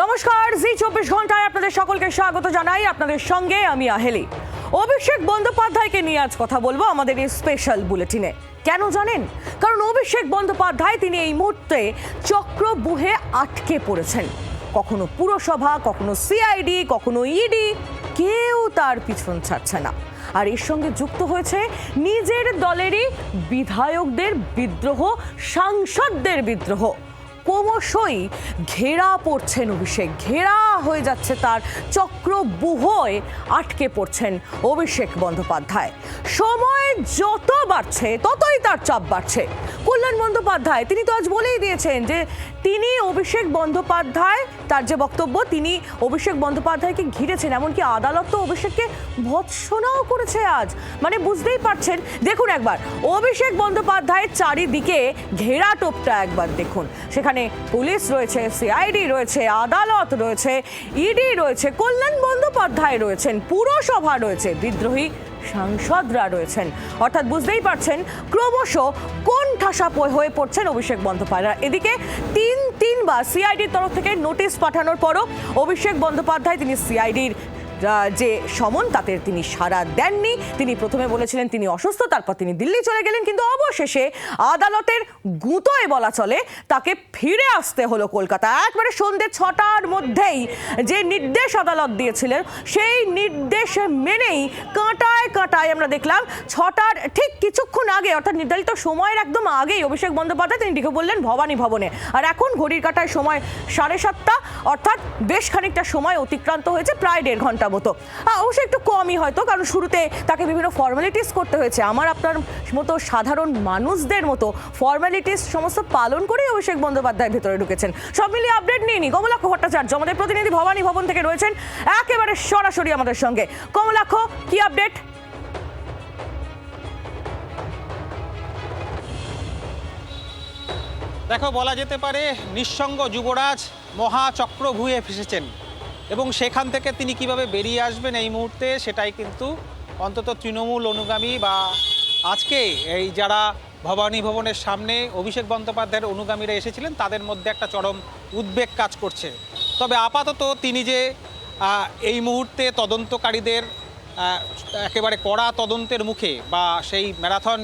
নমস্কার, জি 24 ঘন্টায় আপনাদের সকলকে স্বাগত জানাই। আপনাদের সঙ্গে আমি আহেলি। অভিষেক বন্দ্যোপাধ্যায়কে নিয়ে আজ কথা বলবো আমাদের এই স্পেশাল বুলেটিনে। কেন জানেন? কারণ অভিষেক বন্দ্যোপাধ্যায় তিনি এই মুহূর্তে চক্রব্যূহে আটকে পড়েছেন। কখনো পুরসভা, কখনো সিআইডি, কখনো ইডি, কেউ তার পিছন ছাড়ছে না। আর এর সঙ্গে যুক্ত হয়েছে নিজের দলেরই বিধায়কদের বিদ্রোহ, সাংসদদের বিদ্রোহ। ক্রমশই ঘেরা পড়ছেন অভিষেক, ঘেরা হয়ে যাচ্ছে তার চক্রব্যূহে আটকে পড়ছেন অভিষেক বন্দ্যোপাধ্যায়। সময় যত বাড়ছে ততই তার চাপ বাড়ছে। কল্যাণ বন্দ্যোপাধ্যায় তিনি তো আজ বলেই দিয়েছেন যে তিনি অভিষেক বন্দ্যোপাধ্যায়, তার যে বক্তব্য, তিনি অভিষেক বন্দ্যোপাধ্যায়কে ঘিরেছেন, এমনকি আদালত তো অভিষেককে ভৎসনাও করেছে আজ। মানে বুঝতেই পারছেন, দেখুন একবার অভিষেক বন্দ্যোপাধ্যায়ের চারিদিকে ঘেরা টোপটা একবার দেখুন। সেখানে পুলিশ রয়েছে, সিআইডি রয়েছে, আদালত রয়েছে, ইডি রয়েছে, কল্যাণ বন্দ্যোপাধ্যায় রয়েছেন, পুরসভা রয়েছে, বিদ্রোহী সাংসদরা রয়েছেন। অর্থাৎ বুঝতেই পারছেন ক্রমশ কোন ঠাসা হয়ে পড়ছেন অভিষেক বন্দ্যোপাধ্যায়। এদিকে তিনবার সিআইডির তরফ থেকে নোটিশ পাঠানোর পরও অভিষেক বন্দ্যোপাধ্যায় তিনি সিআইডির যে সমন তাতে তিনি সাড়া দেননি। তিনি প্রথমে বলেছিলেন তিনি অসুস্থ, তারপর তিনি দিল্লি চলে গেলেন, কিন্তু অবশেষে আদালতের গুঁতোয় বলা চলে তাকে ফিরে আসতে হলো কলকাতা। একবারে সন্ধ্যে 6টার মধ্যেই যে নির্দেশ আদালত দিয়েছিলেন সেই নির্দেশ মেনেই কাঁটায় কাঁটায় আমরা দেখলাম 6টার ঠিক কিছুক্ষণ আগে, অর্থাৎ নির্ধারিত সময়ের একদম আগেই অভিষেক বন্দ্যোপাধ্যায় তিনি ঢুকে পড়লেন ভবানী ভবনে। আর এখন ঘড়ির কাঁটায় সময় 7:30, অর্থাৎ বেশ খানিকটা সময় অতিক্রান্ত হয়েছে, প্রায় 1.5 ঘন্টা মতো। অবশ্যই একটু কমই হয়তো, কারণ শুরুতে তাকে বিভিন্ন ফর্মালিটিস করতে হয়েছে। আমার আপনার মতো সাধারণ মানুষদের মতো ফর্মালিটিস সমস্ত পালন করেই অভিষেক বন্দ্যোপাধ্যায় ভেতরে ঢুকেছেন। সব মিলিয়ে আপডেট নিয়ে নি কমলাক্ষ ভট্টাচার্য, আমাদের প্রতিনিধি ভবানী ভবন থেকে রয়েছেন একেবারে সরাসরি আমাদের সঙ্গে। কমলাক্ষ, কি আপডেট? দেখো, বলা যেতে পারে নিঃসঙ্গ যুবরাজ মহাচক্রভূয়ে ফেসেছেন এবং সেখান থেকে তিনি কিভাবে বেরিয়ে আসবেন এই মুহূর্তে সেটাই কিন্তু অন্তত তৃণমূল অনুগামী বা আজকে এই যারা ভবানী ভবনের সামনে অভিষেক বন্দ্যোপাধ্যায়ের অনুগামীরা এসেছিলেন তাদের মধ্যে একটা চরম উদ্বেগ কাজ করছে। তবে আপাতত তিনি যে এই মুহূর্তে তদন্তকারীদের একেবারে কড়া তদন্তের মুখে বা সেই ম্যারাথন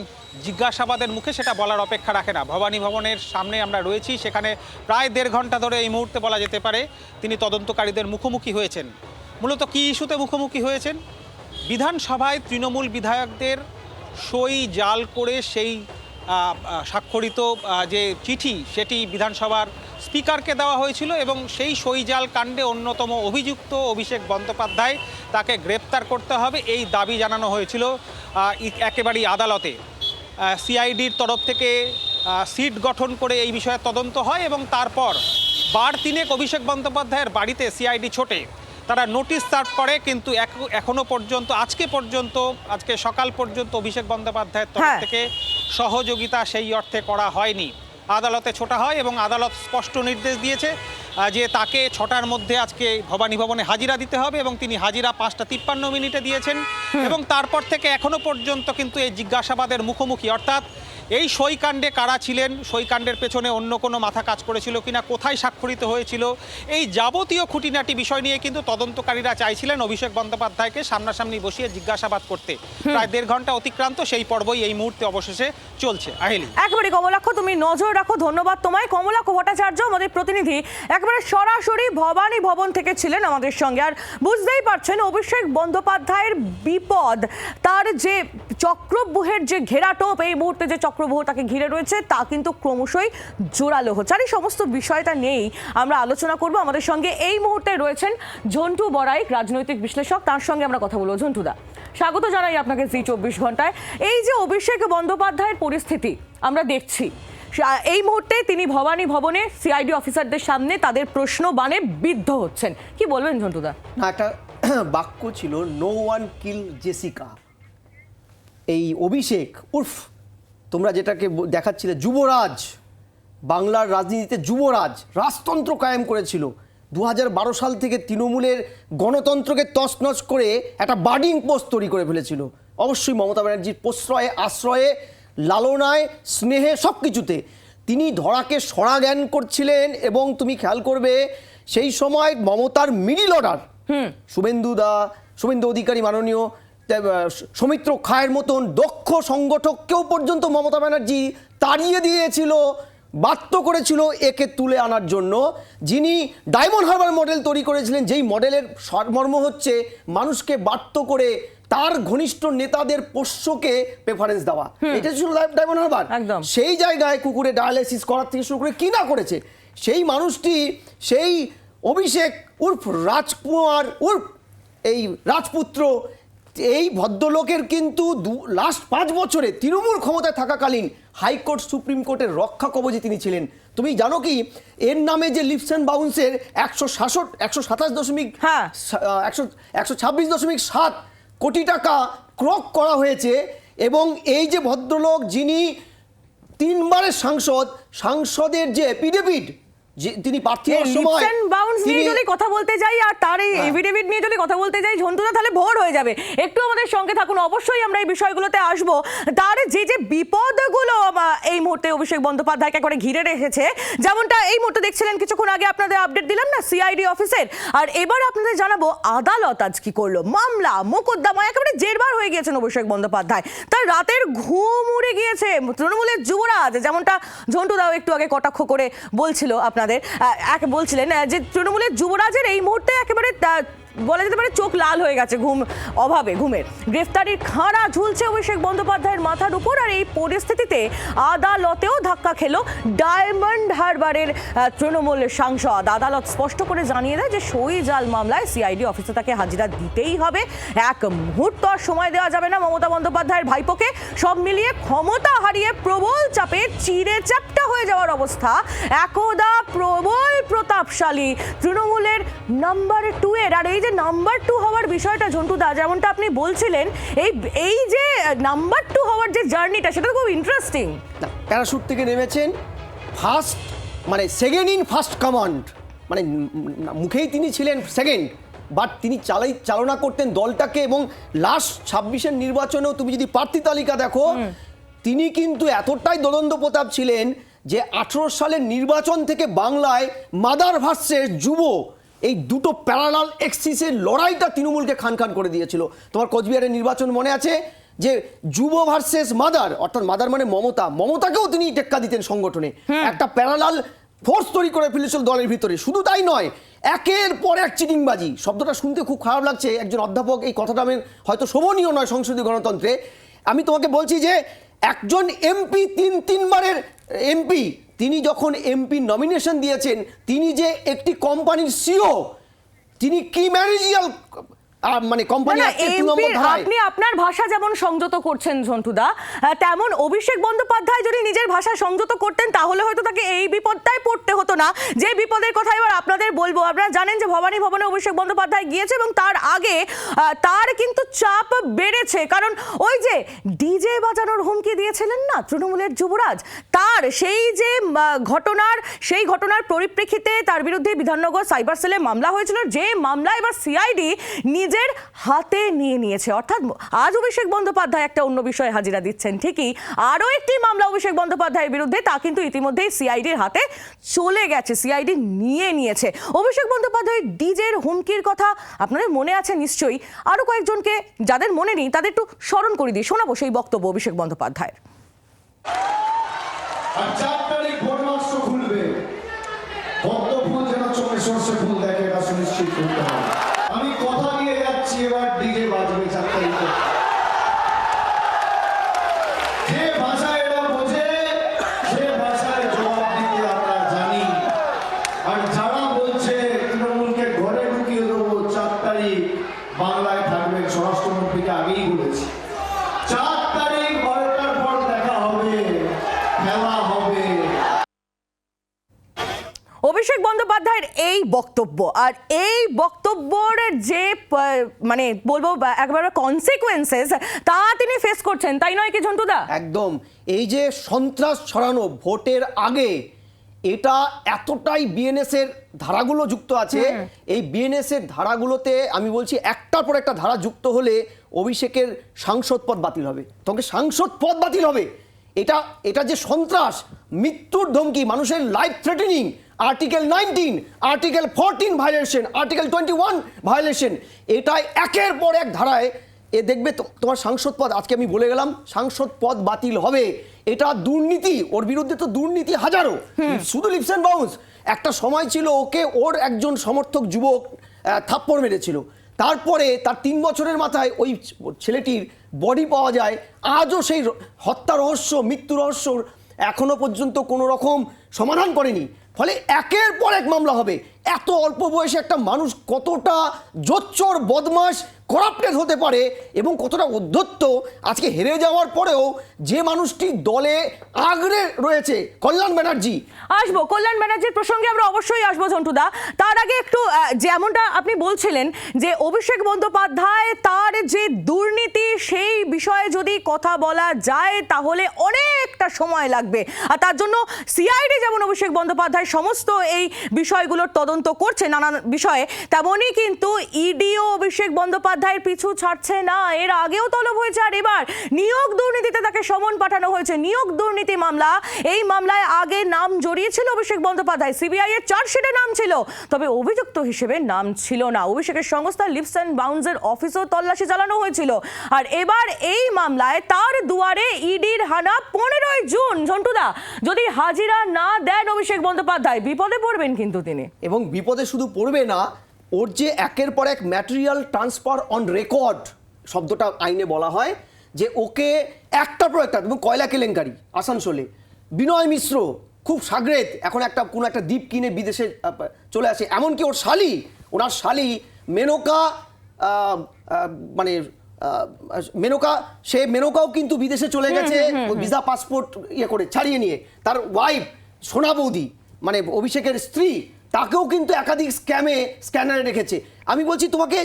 জিজ্ঞাসাবাদের মুখে সেটা বলার অপেক্ষা রাখে না। ভবানী ভবনের সামনে আমরা রয়েছি, সেখানে প্রায় 1.5 ঘন্টা ধরে এই মুহূর্তে বলা যেতে পারে তিনি তদন্তকারীদের মুখোমুখি হয়েছেন। মূলত কী ইস্যুতে মুখোমুখি হয়েছেন? বিধানসভায় তৃণমূল বিধায়কদের সই জাল করে সেই স্বাক্ষরিত যে চিঠি সেটি বিধানসভার স্পিকারকে দেওয়া হয়েছিল এবং সেই সই জাল কাণ্ডে অন্যতম অভিযুক্ত অভিষেক বন্দ্যোপাধ্যায়, তাকে গ্রেপ্তার করতে হবে এই দাবি জানানো হয়েছিল একেবারেই আদালতে। সিআইডির তরফ থেকে সিট গঠন করে এই বিষয়ে তদন্ত হয় এবং তারপর 3 অভিষেক বন্দ্যোপাধ্যায়ের বাড়িতে সিআইডি ছোটে, তারা নোটিশ সার্ভ করে, কিন্তু এখনো পর্যন্ত আজকে সকাল পর্যন্ত অভিষেক বন্দ্যোপাধ্যায়ের তরফ থেকে সহযোগিতা সেই অর্থে করা হয়নি। আদালতে ছোটা হয় এবং আদালত স্পষ্ট নির্দেশ দিয়েছে যে তাকে 6টার মধ্যে আজকে ভবানী ভবনে হাজিরা দিতে হবে এবং তিনি হাজিরা 5:53 দিয়েছেন এবং তারপর থেকে এখনো পর্যন্ত কিন্তু এই জিজ্ঞাসাবাদের মুখোমুখি। অর্থাৎ এই সইকাণ্ডে কারা ছিলেন, সইকাণ্ডের পেছনে অন্য কোনো মাথা কাজ করেছিল কিনা, কোথায় স্বাক্ষরিত হয়েছিল, এই যাবতীয় খুঁটিনাটি বিষয় নিয়ে কিন্তু তদন্তকারীরা চাইছিলেন অভিষেক বন্দ্যোপাধ্যায়কে সামনাসামনি বসিয়ে জিজ্ঞাসাবাদ করতে। প্রায় 1.5 ঘন্টা অতিক্রান্ত, সেই পর্বই এই মুহূর্তে অবশেষে চলছে। আহেলি, একেবারে কমলাক্ষ, তুমি নজর রাখো, ধন্যবাদ তোমায়। কমলাক্ষ ভট্টাচার্য আমাদের প্রতিনিধি একেবারে সরাসরি ভবানী ভবন থেকে ছিলেন আমাদের সঙ্গে। আর বুঝতেই পারছেন অভিষেক বন্দ্যোপাধ্যায়ের বিপদ, তার যে চক্রব্যূহের যে ঘেরাটোপ, এই মুহূর্তে যে চক্রব্যূহ তাকে ঘিরে রয়েছে তা কিন্তু ক্রমশই জোরালো হচ্ছে। আর এই সমস্ত বিষয়টা নিয়েই আমরা আলোচনা করব। আমাদের সঙ্গে এই মুহূর্তে রয়েছেন ঝন্টু বড়াইক, রাজনৈতিক বিশ্লেষক, তার সঙ্গে আমরা কথা বলবো। ঝন্টুদা, স্বাগত জানাই আপনাকে জি 24 ঘন্টায়। এই যে অভিষেক বন্দ্যোপাধ্যায়ের পরিস্থিতি আমরা দেখছি, এই মুহূর্তে তিনি ভবানী ভবনে সিআইডি অফিসারদের সামনে তাদের প্রশ্ন বাণে বিদ্ধ হচ্ছেন, কি বলবেন ঝন্টুদা? না, একটা বাক্য ছিল, নো ওয়ান কিল জেসিকা। এই অভিষেক উর্ফ তোমরা যেটাকে দেখাচ্ছিলে যুবরাজ, বাংলার রাজনীতিতে যুবরাজ, রাজতন্ত্র কায়েম করেছিল। 2012 সাল থেকে তৃণমূলের গণতন্ত্রকে তছনছ করে একটা বার্ডিং পোস্ট তৈরি করে ফেলেছিল। অবশ্যই মমতা ব্যানার্জির প্রশ্রয়ে, আশ্রয়ে, লালনায়, স্নেহে, সব কিছুতে তিনি ধরাকে সরা জ্ঞান করছিলেন। এবং তুমি খেয়াল করবে সেই সময় মমতার মিডিল অর্ডার শুভেন্দু অধিকারী মাননীয় সৌমিত্র খায়ের মতন দক্ষ সংগঠককেও পর্যন্ত মমতা ব্যানার্জি তাড়িয়ে দিয়েছিল, বাধ্য করেছিল একে তুলে আনার জন্য, যিনি ডায়মন্ড হারবার মডেল তৈরি করেছিলেন, যেই মডেলের সারমর্ম হচ্ছে মানুষকে বাধ্য করে তার ঘনিষ্ঠ নেতাদের পোষ্যকে প্রেফারেন্স দেওয়া। এটা ছিল ডায়মন্ড হারবার। একদম। সেই জায়গায় কুকুরে ডায়ালাইসিস করার থেকে শুরু করে কি না করেছে সেই মানুষটি, সেই অভিষেক উর্ফ রাজকুমার উর্ফ এই রাজপুত্র, এই ভদ্রলোকের কিন্তু লাস্ট 5 বছরে তৃণমূল ক্ষমতায় থাকাকালীন হাইকোর্ট সুপ্রিম কোর্টের রক্ষা কবচে তিনি ছিলেন। তুমি জানো কি এর নামে যে লিপস অ্যান্ড বাউন্সের 126.7 কোটি টাকা ক্রক করা হয়েছে, এবং এই যে ভদ্রলোক যিনি 3 বারের সাংসদের যে এফিডেভিট যে তিনি প্রার্থী হওয়ার সময় নিয়ে যদি কথা বলতে যাই আর তার এই এফিডেভিট নিয়ে যদি কথা বলতে যাই ঝন্টুদা, তাহলে ভোর হয়ে যাবে। একটু আমাদের সঙ্গে থাকুন, অবশ্যই আমরা এই বিষয়গুলোতে আসব। তার যে বিপদগুলো এই মুহূর্তে অভিষেক বন্দ্যোপাধ্যায়কে করে ঘিরে রেখেছে, যেমনটা এই মুহূর্তে দেখছিলেন কিছুক্ষণ আগে আপনাদের আপডেট দিলাম না সিআইডি অফিসের, আর এবার আপনাদের জানাবো আদালত আজ কি করলো। মামলা মোকদ্দমা একেবারে জেরবার হয়ে গিয়েছেন অভিষেক বন্দ্যোপাধ্যায়, তার রাতের ঘুম উড়ে গিয়েছে। তৃণমূলের যুবরাজ, যেমনটা ঝন্টুদাও একটু আগে কটাক্ষ করে বলছিল বলছিলেন যে তৃণমূলের যুবরাজের এই মুহূর্তে একেবারে বলা যেতে পারে চোখ লাল হয়ে গেছে ঘুমের। গ্রেফতারির খাঁড়া ঝুলছে অভিষেক বন্দ্যোপাধ্যায়ের মাথার উপর, আর এই পরিস্থিতিতে আদালতেও ধাক্কা খেলো ডায়মন্ড হারবারের তৃণমূলের সাংসদ। আদালত স্পষ্ট করে জানিয়ে দেয় যে সই জাল মামলায় সিআইডি অফিসে তাকে হাজিরা দিতেই হবে, এক মুহূর্ত আর সময় দেওয়া যাবে না মমতা বন্দ্যোপাধ্যায়ের ভাইপোকে। সব মিলিয়ে ক্ষমতা হারিয়ে প্রবল চাপে চিড়ে চ্যাপ্টা হয়ে যাওয়ার অবস্থা একদা প্রবল প্রতাপশালী তৃণমূলের নাম্বার 2 এর। আর এই যে নাম্বার 2 হওয়ার বিষয়টা ঝন্টুদা, যেমনটা আপনি বলছিলেন, এই যে নাম্বার 2 হওয়ার যে জার্নিটা, সেটা খুব ইন্টারেস্টিং। প্যারাশুট থেকে নেমেছেন ফার্স্ট, মানে সেকেন্ড ইন ফার্স্ট কমান্ড, মানে মুখেই তিনি ছিলেন সেকেন্ড, বাট তিনি চালনা করতেন দলটাকে। এবং লাস্ট 26-এর নির্বাচনেও তুমি যদি প্রার্থী তালিকা দেখো, তিনি কিন্তু এতটাই দোলন্দ প্রতাপ ছিলেন যে 18 সালের নির্বাচন থেকে বাংলায় মাদার ভার্সেস যুব, এই দুটো প্যারালাল এক্সিসের লড়াইটা তৃণমূলকে খান করে দিয়েছিল। তোমার কোচবিহারের নির্বাচন মনে আছে যে যুব ভার্সেস মাদার, অর্থাৎ মাদার মানে মমতাকেও তিনি টেক্কা দিতেন সংগঠনে, একটা প্যারালাল ফোর্স তৈরি করে ফেলেছিল দলের ভিতরে। শুধু তাই নয়, একের পর এক চিটিংবাজি, শব্দটা শুনতে খুব খারাপ লাগছে, একজন অধ্যাপক এই কথাটা আমি হয়তো শোভনীয় নয় সংসদীয় গণতন্ত্রে। আমি তোমাকে বলছি যে একজন এমপি 3 বারের এমপি, তিনি যখন এমপি নমিনেশন দিয়েছেন, তিনি যে একটি কোম্পানির সিও, তিনি কি ম্যানেজিয়াল মানে কোম্পানি আপনি আপনার ভাষা যেমন সংযত করছেন ঝন্টুদা, তেমন অভিষেক বন্দ্যোপাধ্যায় যদি নিজের ভাষা সংযত করতেন তাহলে হয়তো তাকে এই বিপদটাই পড়তে হতো না, যে বিপদের কথা এবার আপনাদের বলবো। আপনারা জানেন যে ভবানী ভবনে অভিষেক বন্দ্যোপাধ্যায় গিয়েছে, এবং তার আগে তার কিন্তু চাপ বেড়েছে, কারণ ওই যে ডিজে বাজানোর হুমকি দিয়েছিলেন না তৃণমূলের যুবরাজ, তার সেই ঘটনার পরিপ্রেক্ষিতে তার বিরুদ্ধে বিধাননগর সাইবার সেলে মামলা হয়েছিল, যে মামলা এবার সিআইডি নিজের হাতে নিয়ে নিয়েছে। অর্থাৎ আজ অভিষেক বন্দ্যোপাধ্যায় একটা অন্য বিষয়ে হাজিরা দিচ্ছেন ঠিকই, আরও একটি মামলা অভিষেক বন্দ্যোপাধ্যায়ের বিরুদ্ধে, তা কিন্তু ইতিমধ্যেই সিআইডির হাতে চলে গেছে, সিআইডি নিয়ে নিয়েছে। অভিষেক বন্দ্যোপাধ্যায়ের ডিজের হুমকির কথা আপনাদের মনে আছে নিশ্চয়ই, আরও কয়েকজনকে যাদের মনে নেই তাদের একটু স্মরণ করে দিই, শোনাবো সেই বক্তব্য অভিষেক বন্দ্যোপাধ্যায়ের। আমি কথা দিয়ে যাচ্ছি, এবার ডিজে বাজবে 4 তারিখে। যে ভাষা এরা বোঝে সে ভাষায় জবাব দিতে আমরা জানি। আর যারা বলছে তৃণমূলকে ঘরে ঢুকিয়ে দেবো 4 তারিখ বাংলায় থাকবেন, স্বরাষ্ট্রমন্ত্রীকে আগেই বলেছি 4 তারিখ 12টার পর দেখা হবে, খেলা হবে। অভিষেক বন্দ্যোপাধ্যায়ের এই বক্তব্য, আর এই বক্তব্যের যে মানে বলবো একেবারে কনসিকুয়েন্সেস, তা তিনি ফেস করছেন, তাই নয় কি ঝন্টুদা? একদম। এই যে সন্ত্রাস ছড়ানো ভোটের আগে, এটা এতটাই বিএনএস এর ধারাগুলো যুক্ত আছে, এই বিএনএস এর ধারাগুলোতে আমি বলছি একটার পর একটা ধারা যুক্ত হলে অভিষেকের সাংসদ পদ বাতিল হবে, তোমাকে সাংসদ পদ বাতিল হবে। এটা যে সন্ত্রাস, মৃত্যুর ধমকি, মানুষের life threatening, article 19, article 14 violation, article 21 violation, এটাই একের পর এক ধারায় দেখবে তোমার সাংসদ পদ, আজকে আমি বলে গেলাম সাংসদ পদ বাতিল হবে। এটা দুর্নীতি, ওর বিরুদ্ধে তো দুর্নীতি হাজারো, শুধু লিপস অ্যান্ড বাউন্স। একটা সময় ছিল ওকে ওর একজন সমর্থক যুবক থাপ্পড় মেরেছিল, তারপরে তার 3 বছরের মাথায় ওই ছেলেটির বডি পাওয়া যায়। আজও সেই হত্যা রহস্য, মৃত্যু রহস্য এখনো পর্যন্ত কোনো রকম সমাধান করেনি। ফলে একের পর এক মামলা হবে। এত অল্প বয়সে একটা মানুষ কতটা জোচ্চোর, বদমাশ, করাপ্টেড হতে পারে এবং কতটা উদ্ধত্ত। আজকে হেরে যাওয়ার পরেও যে মানুষটি দলে আগড়ে রয়েছে, কল্যাণ ব্যানার্জি। আসবো কল্যাণ ব্যানার্জির প্রসঙ্গে আমরা অবশ্যই আসবো ঝন্টুদা। তার আগে একটু যেমনটা আপনি বলছিলেন যে অভিষেক বন্দ্যোপাধ্যায় তার যে দুর্নীতি সেই বিষয়ে যদি কথা বলা যায় তাহলে অনেকটা সময় লাগবে, আর তার জন্য সিআইডি যেমন অভিষেক বন্দ্যোপাধ্যায় সমস্ত এই বিষয়গুলোর তদন্ত করছে নানান বিষয়ে, তেমনই কিন্তু ইডিও অভিষেক বন্দ্যোপাধ্যায়ের পিছু ছাড়ছে না। এর আগেও তলব হয়েছে, আর এবার নিয়োগ দুর্নীতিতে তাকে সমন পাঠানো হয়েছে। নিয়োগ দুর্নীতি মামলা, এই মামলায় আগে নাম জড়িয়েছিল অভিষেক বন্দ্যোপাধ্যায়, সিবিআই এর চার্জশিটে নাম ছিল, তবে অভিযুক্ত হিসেবে নাম ছিল না। অভিষেকের সংস্থা লিপস অ্যান্ড বাউন্সের অফিসেও তল্লাশি চালানো হয়েছিল, আর এবার এই মামলায় তার দুয়ারে ইডির হানা। 15ই জুন ঝন্টুদা, যদি হাজিরা না দেন অভিষেক বন্দ্যোপাধ্যায় বিপদে পড়বেন কিন্তু তিনি। এবং বিপদে শুধু পড়বে না, ওর যে একের পর এক ম্যাটেরিয়াল ট্রান্সফার অন রেকর্ড শব্দটা আইনে বলা হয়, যে ওকে একটার পর একটা, এবং কয়লা কেলেঙ্কারি আসানসোলে বিনয় মিশ্র খুব সাগরেদ, এখন কোনো একটা দ্বীপ কিনে বিদেশে চলে আসে। এমনকি ওনার শালি মেনকা, মেনকাও কিন্তু বিদেশে চলে গেছে ভিসা পাসপোর্ট করে ছাড়িয়ে নিয়ে। তার ওয়াইফ সোনা বৌদি, মানে অভিষেকের স্ত্রী, তাকেও কিন্তু একাধিক স্ক্যানারে রেখেছে। আমি বলছি তোমাকে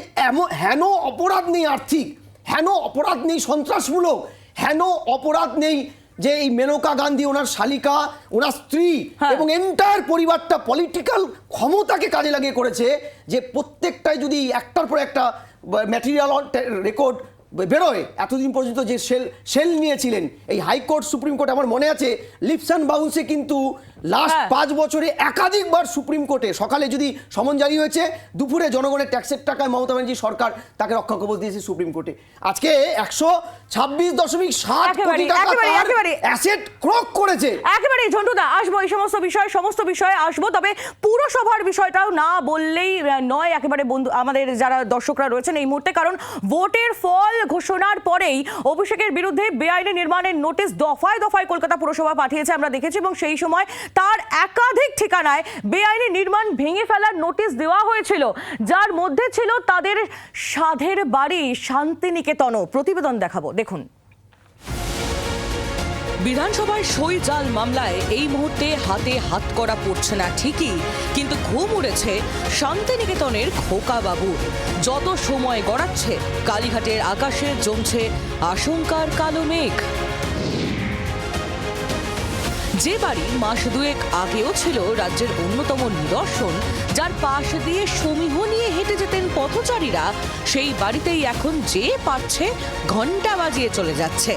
হেন অপরাধ নেই আর্থিক, হেন অপরাধ নেই সন্ত্রাসমূলক, হেন অপরাধ নেই যে এই মেনকা গান্ধী, ওনার শালিকা, ওনার স্ত্রী এবং এন্টায়ার পরিবারটা পলিটিক্যাল ক্ষমতাকে কাজে লাগিয়ে করেছে, যে প্রত্যেকটাই যদি একটার পর একটা ম্যাটেরিয়াল রেকর্ড বেরোয়। এতদিন পর্যন্ত যে সেল নিয়েছিলেন এই হাইকোর্ট, সুপ্রিম কোর্ট, আমার মনে আছে লিপস অ্যান্ড বাউন্সে কিন্তু লাস্ট 5 বছরে একাধিকবার সুপ্রিম কোর্টে, সকালে যদি সমন জারি হয়েছে, দুপুরে জনগণের ট্যাক্সের টাকায় মমতা ব্যানার্জি সরকার তাকে রক্ষা কবচ দিয়েছে সুপ্রিম কোর্টে। আজকে 126.7 কোটি টাকা অ্যাসেট ক্রক করেছে। একেবারে ঝন্টুদা, আসবো এই সমস্ত বিষয়ে আসবো, তবে পুরসভার বিষয়টাও না বললেই নয় একেবারে বন্ধু আমাদের যারা দর্শকরা রয়েছেন এই মুহূর্তে, কারণ ভোটের ফল ঘোষণার পরেই অভিষেকের বিরুদ্ধে বেআইনি নির্মাণের নোটিশ দফায় দফায় কলকাতা পুরসভা পাঠিয়েছে, আমরা দেখেছি, এবং সেই সময় তার একাধিক ঠিকানায় বেআইনি নির্মাণ ভেঙে ফেলার নোটিশ দেওয়া হয়েছিল, যার মধ্যে ছিল তাদের সাধের বাড়ি শান্তিনিকেতনও। প্রতিবেদন দেখাবো, দেখুন। বিধানসভার সই জাল মামলায় এই মুহূর্তে হাতে হাতকড়া পড়ছে না ঠিকই, কিন্তু ঘুম উড়েছে শান্তিনিকেতনের খোকা বাবুর। যত সময় গড়াচ্ছে কালীঘাটের আকাশে জমছে আশঙ্কার কালো মেঘ। যে বাড়ি মাস দুয়েক আগেও ছিল রাজ্যের অন্যতম নিদর্শন, যার পাশ দিয়ে সমীহ নিয়ে হেঁটে যেতেন পথচারীরা, সেই বাড়িতেই এখন যে পারছে ঘন্টা বাজিয়ে চলে যাচ্ছে।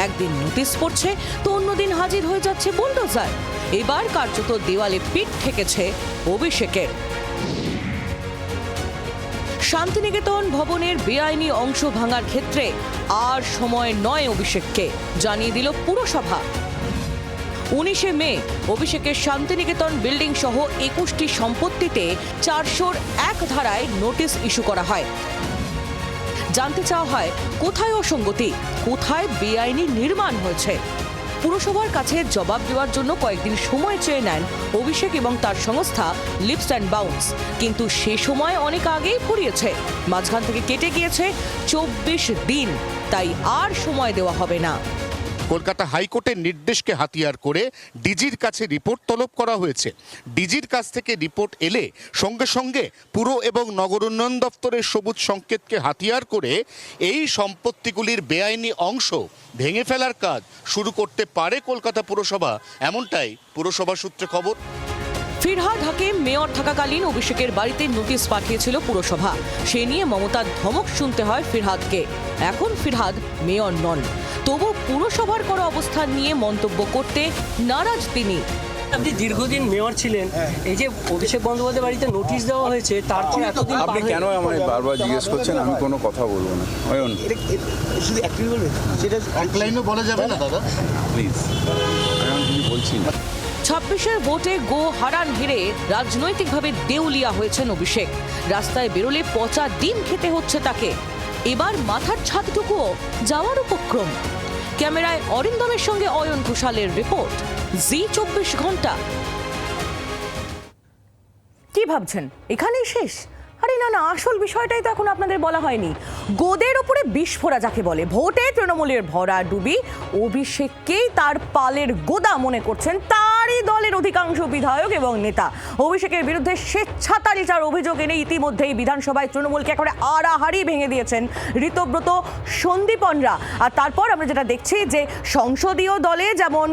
একদিন নোটিশ পড়ছে তো অন্যদিন হাজির হয়ে যাচ্ছে বুলডোজার। এবার কার্যত দেওয়ালে পিঠ ঠেকেছে অভিষেকের। শান্তিনিকেতন ভবনের বেআইনি অংশ ভাঙার ক্ষেত্রে আর সময় নয় অভিষেককে, জানিয়ে দিল পুরসভা। 19শে মে অভিষেকের শান্তিনিকেতন বিল্ডিং সহ 21টি সম্পত্তিতে 401 ধারায় নোটিশ ইস্যু করা হয়। জানতে চাওয়া হয় কোথায় অসঙ্গতি, কোথায় বেআইনি নির্মাণ হয়েছে। পুরসভার কাছে জবাব দেওয়ার জন্য কয়েকদিন সময় চেয়ে নেন অভিষেক এবং তার সংস্থা লিপস অ্যান্ড বাউন্স, কিন্তু সে সময় অনেক আগেই ফুরিয়েছে। মাঝখান থেকে কেটে গিয়েছে 24 দিন, তাই আর সময় দেওয়া হবে না। কলকাতা হাইকোর্টের নির্দেশকে হাতিয়ার করে ডিজির কাছে রিপোর্ট তলব করা হয়েছে। ডিজির কাছ থেকে রিপোর্ট এলে সঙ্গে সঙ্গে পুর এবং নগর উন্নয়ন দপ্তরের সবুজ সংকেতকে হাতিয়ার করে এই সম্পত্তিগুলির বেআইনি অংশ ভেঙে ফেলার কাজ শুরু করতে পারে কলকাতা পুরসভা, এমনটাই পুরসভা সূত্রে খবর। ফিরহাদ হাকিম মেয়র থাকাকালীন অভিষেকের বাড়িতে নোটিশ পাঠিয়েছিল পুরসভা। সে নিয়ে মমতার ধমক শুনতে হয় ফিরহাদকে। এখন ফিরহাদ মেয়র নন, তবু পুরসভার করা অবস্থান নিয়ে মন্তব্য করতে নারাজ তিনি। আপনি দীর্ঘদিন মেয়র ছিলেন, এই যে অভিষেক বন্দ্যোপাধ্যায়ের বাড়িতে নোটিশ দেওয়া হয়েছে, তারপর এতদিন আপনি পার হয়ে কেন আমায় বারবার জিজ্ঞেস করছেন? আমি কোনো কথা বলবো না। অয়ন শুধু একটু বলবেন, সেটা এক লাইনও বলা যাবে না দাদা। প্লিজ, আমি কিছু বলছি না। 26-এর ভোটে গো হারান হেরে রাজনৈতিকভাবে দেউলিয়া হয়েছেন অভিষেক। রাস্তায় বেরোলে পচা ডিম খেতে হচ্ছে তাকে। এবার মাথার ছাদটুকুও যাওয়ার উপক্রম। ক্যামেরায় অরিন্দমের সঙ্গে অয়ন ঘোষালের রিপোর্ট, জি24 ঘন্টা। কি ভাবছেন এখানেই শেষ? আরে না না, আসল বিষয়টাই তো এখন আপনাদের বলা হয়নি। গোদের উপরে বিস্ফোরা যাকে বলে, ভোটে তৃণমূলের ভরা ডুবি অভিষেককেই তার পালের গোদা মনে করছেন তারই দলের অধিকাংশ বিধায়ক এবং নেতা। অভিষেকের বিরুদ্ধে স্বেচ্ছাচারিতার অভিযোগ এনে ইতিমধ্যেই বিধানসভায় তৃণমূলকে একেবারে আড়াহাড়ি ভেঙে দিয়েছেন ঋতব্রত সন্দীপনরা। আর তারপর আমরা যেটা দেখছি যে সংসদীয় দলে যেমন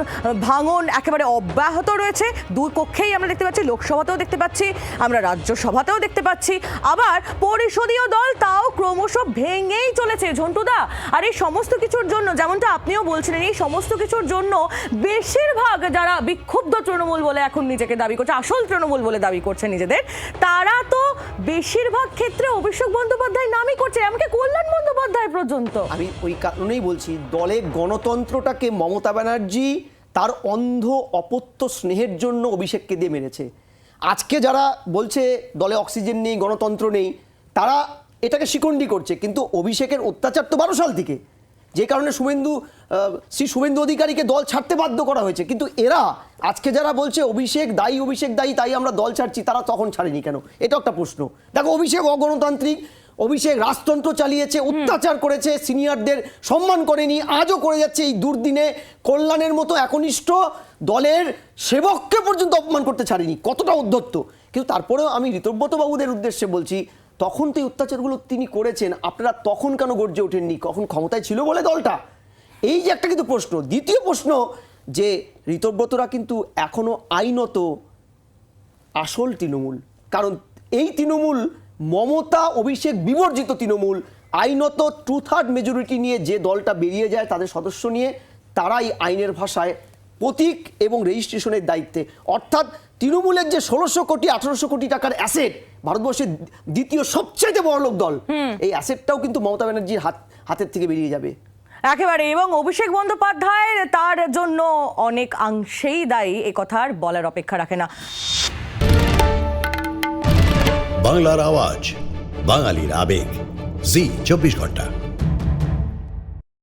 ভাঙন একেবারে অব্যাহত রয়েছে, দুই কক্ষেই আমরা দেখতে পাচ্ছি, লোকসভাতেও দেখতে পাচ্ছি, আমরা রাজ্যসভাতেও দেখতে পাচ্ছি, আবার পরিষদীয় দল তাও ক্রমশ ভেঙেই চলেছে ঝন্টুদা। আর এই সমস্ত কিছুর জন্য, যেমনটা আপনিও বলছিলেন, এই সমস্ত কিছুর জন্য বেশিরভাগ যারা বিক্ষুব্ধ তৃণমূল বলে এখন নিজেকে দাবি করছে, আসল তৃণমূল বলে দাবি করছে নিজেদের, তারা তো বেশিরভাগ ক্ষেত্রে অভিষেক বন্দ্যোপাধ্যায় নামই করছে, এমনকি কল্যাণ বন্দ্যোপাধ্যায় পর্যন্ত। আমি ওই কারণেই বলছি, দলে গণতন্ত্রটাকে মমতা ব্যানার্জি তার অন্ধ অপত্য স্নেহের জন্য অভিষেককে দিয়ে মেরেছে। আজকে যারা বলছে দলে অক্সিজেন নেই, গণতন্ত্র নেই, তারা এটাকে শিকন্ডি করছে, কিন্তু অভিষেকের অত্যাচার তো 12 সাল থেকে, যে কারণে শ্রী শুভেন্দু অধিকারীকে দল ছাড়তে বাধ্য করা হয়েছে। কিন্তু এরা আজকে যারা বলছে অভিষেক দায়ী তাই আমরা দল ছাড়ছি, তারা তখন ছাড়েনি কেন? এটা একটা প্রশ্ন। দেখো, অভিষেক অগণতান্ত্রিক, অভিষেক রাজতন্ত্র চালিয়েছে, অত্যাচার করেছে, সিনিয়রদের সম্মান করেনি, আজও করে যাচ্ছে। এই দুর্দিনে কল্যাণের মতো একনিষ্ঠ দলের সেবককে পর্যন্ত অপমান করতে ছাড়েনি, কতটা উদ্ধত্ত। কিন্তু তারপরেও আমি ঋতব্রত বাবুদের উদ্দেশ্যে বলছি, তখন তো এই অত্যাচারগুলো তিনি করেছেন, আপনারা তখন কেন গর্জে ওঠেননি? কখন ক্ষমতায় ছিল বলে দলটা? এই যে একটা কিন্তু প্রশ্ন। দ্বিতীয় প্রশ্ন, যে ঋতব্রতরা কিন্তু এখনো আইনত আসল তৃণমূল, কারণ এই তৃণমূল মমতা অভিষেক বিবর্জিত তৃণমূল। আইনত 2/3 মেজরিটি নিয়ে যে দলটা বেরিয়ে যায় তাদের সদস্য নিয়ে, তারাই আইনের ভাষায় প্রতীক এবং রেজিস্ট্রেশনের দায়িত্বে। অর্থাৎ তৃণমূলের যে 1600 কোটি 1800 কোটি টাকার অ্যাসেট, ভারতবর্ষের দ্বিতীয় সবচেয়ে বড়লোক দল, এই অ্যাসেটটাও কিন্তু মমতা ব্যানার্জির হাতের থেকে বেরিয়ে যাবে একেবারে। এবং অভিষেক বন্দ্যোপাধ্যায় তার জন্য অনেক অংশেই দায়ী, এ কথার বলার অপেক্ষা রাখে না। বাংলার আওয়াজ, বাঙালির আবেগ, জি24 ঘন্টা।